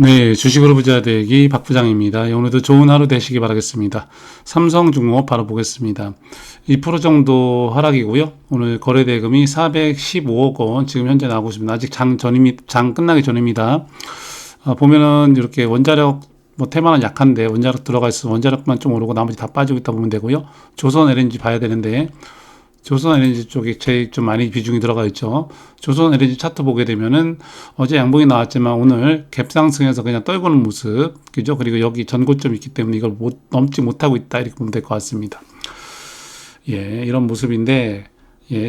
네, 주식으로 부자 되기 박 부장입니다. 오늘도 좋은 하루 되시기 바라겠습니다. 삼성중공업 바로 보겠습니다. 2% 정도 하락이고요. 오늘 거래대금이 415억 원 지금 현재 나오고 있습니다. 아직 장 끝나기 전입니다. 보면은 이렇게 원자력 테마는 약한데 원자력 들어가 있어서 원자력만 좀 오르고 나머지 다 빠지고 있다 보면 되고요. 조선 LNG 봐야 되는데 조선 LNG 쪽에 제일 좀 많이 비중이 들어가 있죠. 조선 LNG 차트 보게 되면은 어제 양봉이 나왔지만 오늘 갭상승해서 그냥 떨구는 모습, 그죠? 그리고 여기 전고점이 있기 때문에 이걸 넘지 못하고 있다 이렇게 보면 될 것 같습니다. 예, 이런 모습인데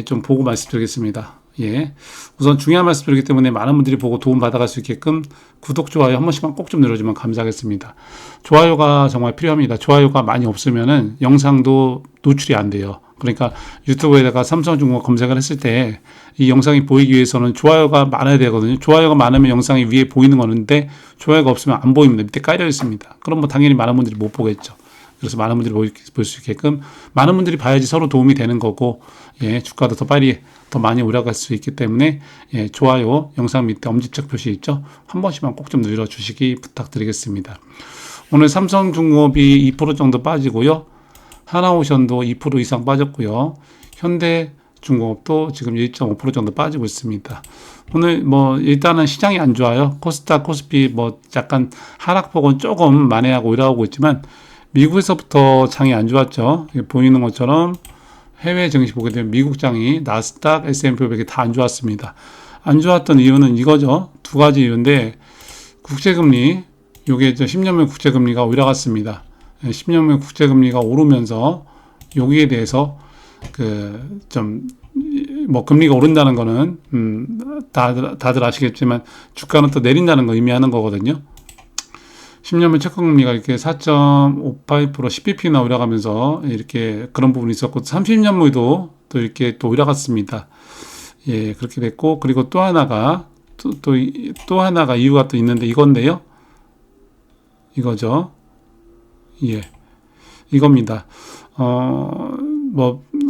좀 보고 말씀드리겠습니다. 예, 우선 중요한 말씀 드리기 때문에 많은 분들이 보고 도움 받아갈 수 있게끔 구독, 좋아요 한 번씩만 꼭 좀 눌러주면 감사하겠습니다. 좋아요가 정말 필요합니다. 좋아요가 많이 없으면은 영상도 노출이 안 돼요. 그러니까 유튜브에다가 삼성중공업 검색을 했을 때 이 영상이 보이기 위해서는 좋아요가 많아야 되거든요. 좋아요가 많으면 영상이 위에 보이는 거는데 좋아요가 없으면 안 보입니다. 밑에 깔려 있습니다. 그럼 당연히 많은 분들이 못 보겠죠. 그래서 많은 분들이 볼 수 있게끔 많은 분들이 봐야지 서로 도움이 되는 거고, 주가도 더 빨리 더 많이 올라갈 수 있기 때문에 좋아요 영상 밑에 엄지척 표시 있죠. 한 번씩만 꼭 좀 눌러주시기 부탁드리겠습니다. 오늘 삼성중공업이 2% 정도 빠지고요. 하나오션도 2% 이상 빠졌고요. 현대중공업도 지금 1.5% 정도 빠지고 있습니다. 오늘 일단은 시장이 안 좋아요. 코스닥, 코스피 약간 하락폭은 조금 만회하고 올라오고 있지만 미국에서부터 장이 안 좋았죠. 보이는 것처럼 해외 증시 보게 되면 미국 장이 나스닥, S&P 500이 다 안 좋았습니다. 안 좋았던 이유는 이거죠. 두 가지 이유인데 국제금리, 요게 10년물 국제금리가 올라갔습니다. 10년물 국제금리가 오르면서 여기에 대해서 금리가 오른다는 거는 다들 아시겠지만 주가는 또 내린다는 거 의미하는 거거든요. 10년물 채권금리가 이렇게 4.58% 10bp나 올라가면서 이렇게 그런 부분이 있었고 30년물도 또 이렇게 또 올라갔습니다. 예, 그렇게 됐고 그리고 또 하나가 이유가 또 있는데 이건데요. 이거죠. 예, 이겁니다.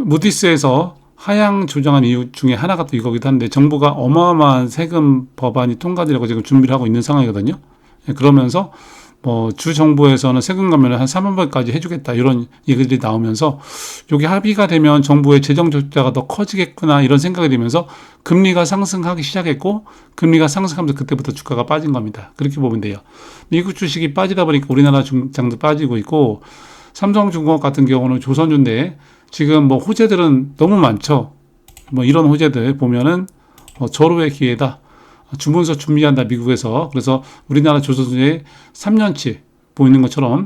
무디스에서 하향 조정한 이유 중에 하나가 또 이거기도 한데 정부가 어마어마한 세금 법안이 통과되려고 지금 준비를 하고 있는 상황이거든요. 예, 그러면서 주 정부에서는 세금 감면을 한 3만 번까지 해주겠다 이런 얘기들이 나오면서 여기 합의가 되면 정부의 재정 적자가 더 커지겠구나 이런 생각이 들면서 금리가 상승하기 시작했고 금리가 상승하면서 그때부터 주가가 빠진 겁니다. 그렇게 보면 돼요. 미국 주식이 빠지다 보니까 우리나라 중장도 빠지고 있고 삼성중공업 같은 경우는 조선주인데 지금 호재들은 너무 많죠. 이런 호재들 보면은 절호의 기회다. 주문서 준비한다 미국에서. 그래서 우리나라 조선주의 3년치 보이는 것처럼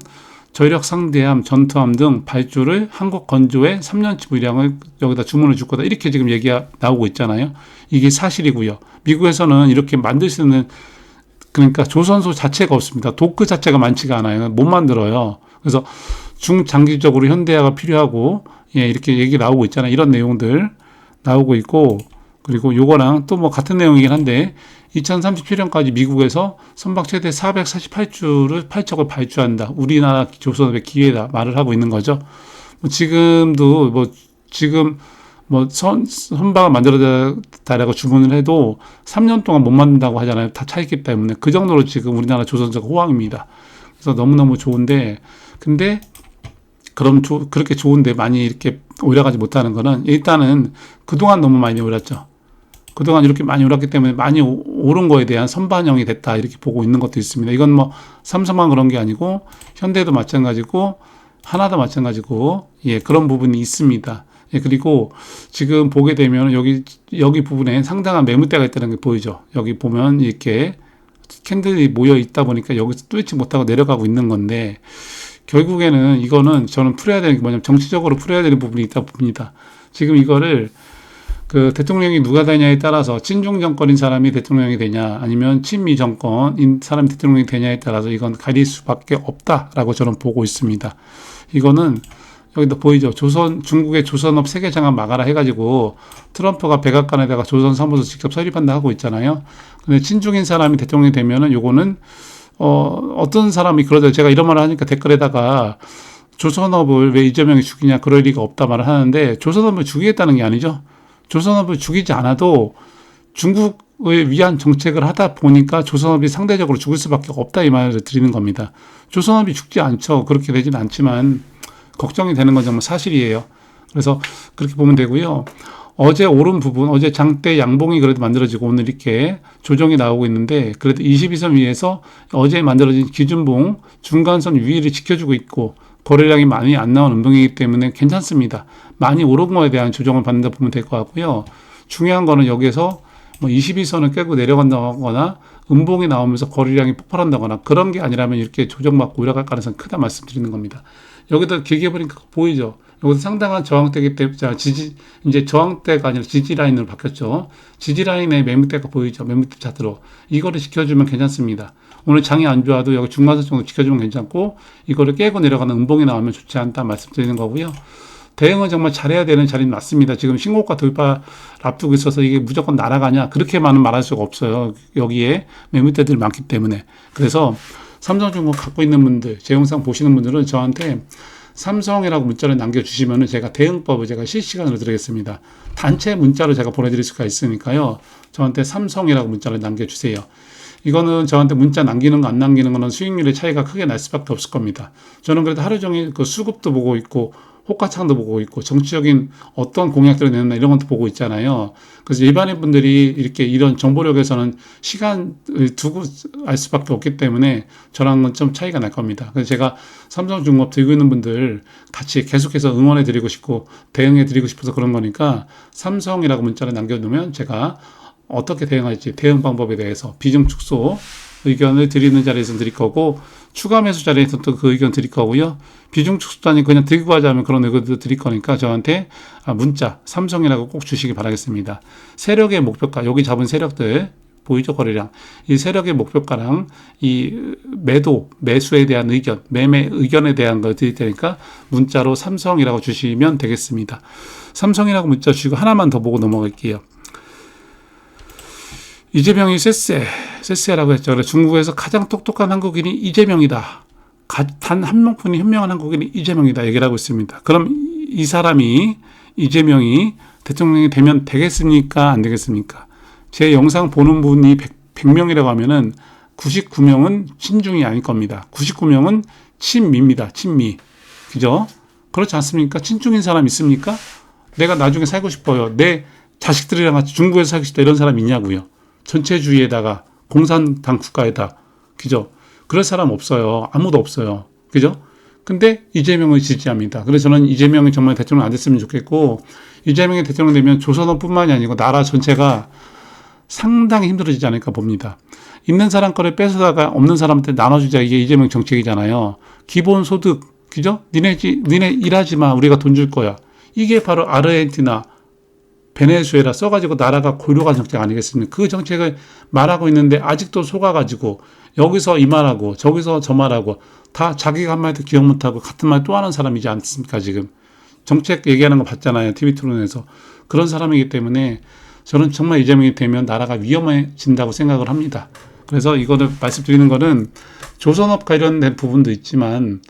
전력 상대함, 전투함 등 발주를 한국 건조의 3년치 물량을 여기다 주문을 줄 거다. 이렇게 지금 얘기가 나오고 있잖아요. 이게 사실이고요. 미국에서는 이렇게 만들 수 있는 그러니까 조선소 자체가 없습니다. 도크 자체가 많지가 않아요. 못 만들어요. 그래서 중장기적으로 현대화가 필요하고 이렇게 얘기 나오고 있잖아요. 이런 내용들 나오고 있고 그리고 요거랑 또 같은 내용이긴 한데 2037년까지 미국에서 선박 최대 448주를 8척을 발주한다. 우리나라 조선업의 기회다 말을 하고 있는 거죠. 지금도 선박을 만들어 달라고 주문을 해도 3년 동안 못 만든다고 하잖아요. 다 차 있기 때문에 그 정도로 지금 우리나라 조선사가 호황입니다. 그래서 너무너무 좋은데 근데 그렇게 좋은데 많이 이렇게 올라가지 못하는 거는 일단은 그동안 너무 많이 올랐죠. 그동안 이렇게 많이 올랐기 때문에 많이 오른 거에 대한 선반영이 됐다 이렇게 보고 있는 것도 있습니다. 이건 삼성만 그런 게 아니고 현대도 마찬가지고 하나도 마찬가지고 그런 부분이 있습니다. 그리고 지금 보게 되면 여기 부분에 상당한 매물대가 있다는 게 보이죠. 여기 보면 이렇게 캔들이 모여 있다 보니까 여기서 뚫지 못하고 내려가고 있는 건데 결국에는 이거는 저는 풀어야 되는 게 뭐냐면 정치적으로 풀어야 되는 부분이 있다 봅니다. 지금 이거를 대통령이 누가 되냐에 따라서 친중 정권인 사람이 대통령이 되냐 아니면 친미 정권인 사람이 대통령이 되냐에 따라서 이건 가릴 수밖에 없다라고 저는 보고 있습니다. 이거는 여기도 보이죠. 중국의 조선업 세계 장악 막아라 해가지고 트럼프가 백악관에다가 조선 사무소 직접 설립한다 하고 있잖아요. 근데 친중인 사람이 대통령이 되면은 요거는 어떤 사람이 그러죠. 제가 이런 말을 하니까 댓글에다가 조선업을 왜 이재명이 죽이냐 그럴 리가 없다 말을 하는데 조선업을 죽이겠다는 게 아니죠. 조선업을 죽이지 않아도 중국 위한 정책을 하다 보니까 조선업이 상대적으로 죽을 수밖에 없다 이 말을 드리는 겁니다. 조선업이 죽지 않죠. 그렇게 되지는 않지만 걱정이 되는 건 정말 사실이에요. 그래서 그렇게 보면 되고요. 어제 오른 부분, 어제 장대 양봉이 그래도 만들어지고 오늘 이렇게 조정이 나오고 있는데 그래도 22선 위에서 어제 만들어진 기준봉 중간선 위를 지켜주고 있고 거래량이 많이 안 나온 운동이기 때문에 괜찮습니다. 많이 오른 거에 대한 조정을 받는다 보면 될 것 같고요. 중요한 거는 여기에서 뭐 22선을 깨고 내려간다거나 음봉이 나오면서 거래량이 폭발한다거나 그런 게 아니라면 이렇게 조정받고 올라갈 가능성이 크다 말씀드리는 겁니다. 여기다 길게 보니까 보이죠? 여기서 상당한 저항대기 때문에 이제 저항대가 아니라 지지 라인으로 바뀌었죠. 지지 라인에 매물대가 보이죠? 매물대 차트로. 이거를 지켜주면 괜찮습니다. 오늘 장이 안 좋아도 여기 중간선 정도 지켜주면 괜찮고 이거를 깨고 내려가는 음봉이 나오면 좋지 않다 말씀드리는 거고요. 대응은 정말 잘해야 되는 자리는 맞습니다. 지금 신고가 돌파 앞두고 있어서 이게 무조건 날아가냐 그렇게만은 말할 수가 없어요. 여기에 매물대들이 많기 때문에. 그래서 삼성중공 갖고 있는 분들, 제 영상 보시는 분들은 저한테 삼성이라고 문자를 남겨주시면 제가 대응법을 제가 실시간으로 드리겠습니다. 단체 문자로 제가 보내드릴 수가 있으니까요. 저한테 삼성이라고 문자를 남겨주세요. 이거는 저한테 문자 남기는 거 안 남기는 거는 수익률의 차이가 크게 날 수밖에 없을 겁니다. 저는 그래도 하루 종일 그 수급도 보고 있고 호가창도 보고 있고 정치적인 어떤 공약들을 내놓나 이런 것도 보고 있잖아요. 그래서 일반인 분들이 이렇게 이런 정보력에서는 시간을 두고 알 수밖에 없기 때문에 저랑은 좀 차이가 날 겁니다. 그래서 제가 삼성중공업 들고 있는 분들 같이 계속해서 응원해 드리고 싶고 대응해 드리고 싶어서 그런 거니까 삼성이라고 문자를 남겨두면 제가 어떻게 대응할지 대응 방법에 대해서 비중 축소 의견을 드리는 자리에서 드릴 거고 추가 매수 자리에서 또 그 의견 드릴 거고요. 비중 축소단이 그냥 들고 가자면 그런 의견도 드릴 거니까 저한테 문자 삼성이라고 꼭 주시기 바라겠습니다. 세력의 목표가 여기 잡은 세력들 보이죠? 거래량. 이 세력의 목표가랑 이 매수에 대한 의견, 매매 의견에 대한 거 드릴 테니까 문자로 삼성이라고 주시면 되겠습니다. 삼성이라고 문자 주시고 하나만 더 보고 넘어갈게요. 이재명이 세세라고 했죠. 그래서 중국에서 가장 똑똑한 한국인이 이재명이다. 단 한 명뿐인 현명한 한국인이 이재명이다. 얘기를 하고 있습니다. 그럼 이 사람이 이재명이 대통령이 되면 되겠습니까? 안 되겠습니까? 제 영상 보는 분이 100명이라고 하면은 99명은 친중이 아닐 겁니다. 99명은 친미입니다. 친미. 그죠? 그렇지 않습니까? 친중인 사람 있습니까? 내가 나중에 살고 싶어요. 내 자식들이랑 같이 중국에서 살고 싶다. 이런 사람 있냐고요. 전체주의에다가 공산당 국가에다. 그죠? 그럴 사람 없어요. 아무도 없어요. 그죠? 근데 이재명을 지지합니다. 그래서 저는 이재명이 정말 대통령 안 됐으면 좋겠고 이재명이 대통령 되면 조선업뿐만이 아니고 나라 전체가 상당히 힘들어지지 않을까 봅니다. 있는 사람 거를 뺏어다가 없는 사람한테 나눠주자 이게 이재명 정책이잖아요. 기본소득, 그죠? 니네 일하지 마. 우리가 돈 줄 거야. 이게 바로 아르헨티나, 베네수에라 써가지고 나라가 고료화 정책 아니겠습니까? 그 정책을 말하고 있는데 아직도 속아가지고 여기서 이 말하고 저기서 저 말하고 다 자기가 한 말도 기억 못하고 같은 말 또 하는 사람이지 않습니까? 지금 정책 얘기하는 거 봤잖아요. TV 토론에서. 그런 사람이기 때문에 저는 정말 이재명이 되면 나라가 위험해진다고 생각을 합니다. 그래서 이거를 말씀드리는 거는 조선업 관련된 부분도 있지만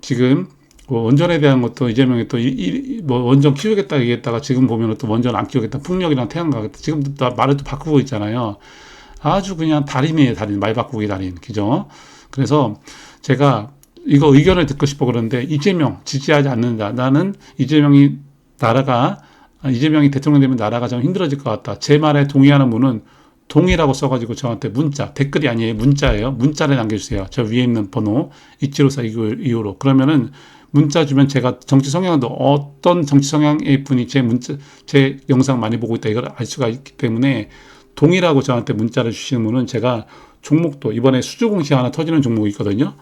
지금 원전에 대한 것도 이재명이 또 원전 키우겠다 얘기했다가 지금 보면 또 원전 안 키우겠다. 풍력이랑 태양 가겠다. 지금 말을 또 바꾸고 있잖아요. 아주 그냥 달인이에요. 달인. 말 바꾸기 달인. 그죠? 그래서 제가 이거 의견을 듣고 싶어 그러는데 이재명 지지하지 않는다. 나는 이재명이 대통령 되면 나라가 좀 힘들어질 것 같다. 제 말에 동의하는 분은 동의라고 써가지고 저한테 문자, 댓글이 아니에요. 문자예요. 문자를 남겨주세요. 저 위에 있는 번호 2754 그러면은 문자 주면 제가 정치 성향도 어떤 정치 성향의 분이 제 영상 많이 보고 있다 이걸 알 수가 있기 때문에 동의라고 저한테 문자를 주시는 분은 제가 종목도 이번에 수주공시 하나 터지는 종목이 있거든요.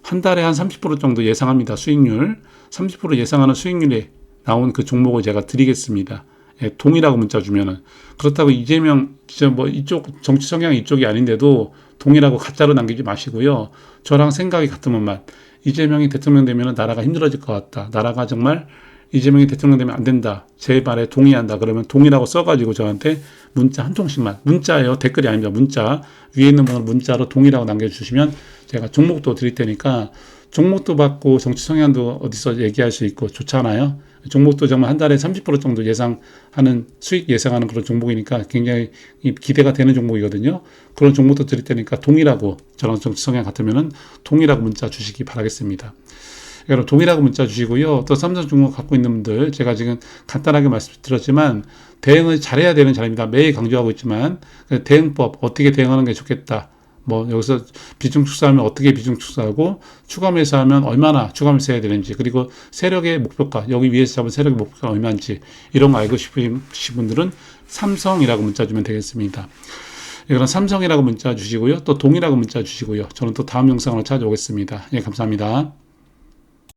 한 달에 한 30% 정도 예상합니다. 수익률 30% 예상하는 수익률에 나온 그 종목을 제가 드리겠습니다. 예, 동의라고 문자 주면은. 그렇다고 이재명 진짜 뭐 이쪽 정치 성향이 이쪽이 아닌데도 동의라고 가짜로 남기지 마시고요. 저랑 생각이 같으면만 이재명이 대통령 되면 나라가 힘들어질 것 같다. 나라가 정말 이재명이 대통령 되면 안 된다. 제 말에 동의한다. 그러면 동의라고 써가지고 저한테 문자 한 통씩만. 문자예요. 댓글이 아닙니다. 문자. 위에 있는 분은 문자로 동의라고 남겨주시면 제가 종목도 드릴 테니까 종목도 받고 정치 성향도 어디서 얘기할 수 있고 좋잖아요. 종목도 정말 한 달에 30% 정도 예상하는 수익 예상하는 그런 종목이니까 굉장히 기대가 되는 종목이거든요. 그런 종목도 드릴 테니까 동일하고 저랑 정치 성향 같으면은 동일하고 문자 주시기 바라겠습니다. 여러분 동일하고 문자 주시고요. 또 삼성중공 갖고 있는 분들 제가 지금 간단하게 말씀드렸지만 대응을 잘해야 되는 자리입니다. 매일 강조하고 있지만 대응법 어떻게 대응하는 게 좋겠다. 뭐 여기서 비중 축소하면 어떻게 비중 축소하고 추가 매수하면 얼마나 추가 매수해야 되는지 그리고 세력의 목표가 여기 위에서 잡은 세력의 목표가 얼마인지 이런 거 알고 싶으신 분들은 삼성이라고 문자 주면 되겠습니다. 그럼 삼성이라고 문자 주시고요. 또 동이라고 문자 주시고요. 저는 또 다음 영상으로 찾아오겠습니다. 예, 감사합니다.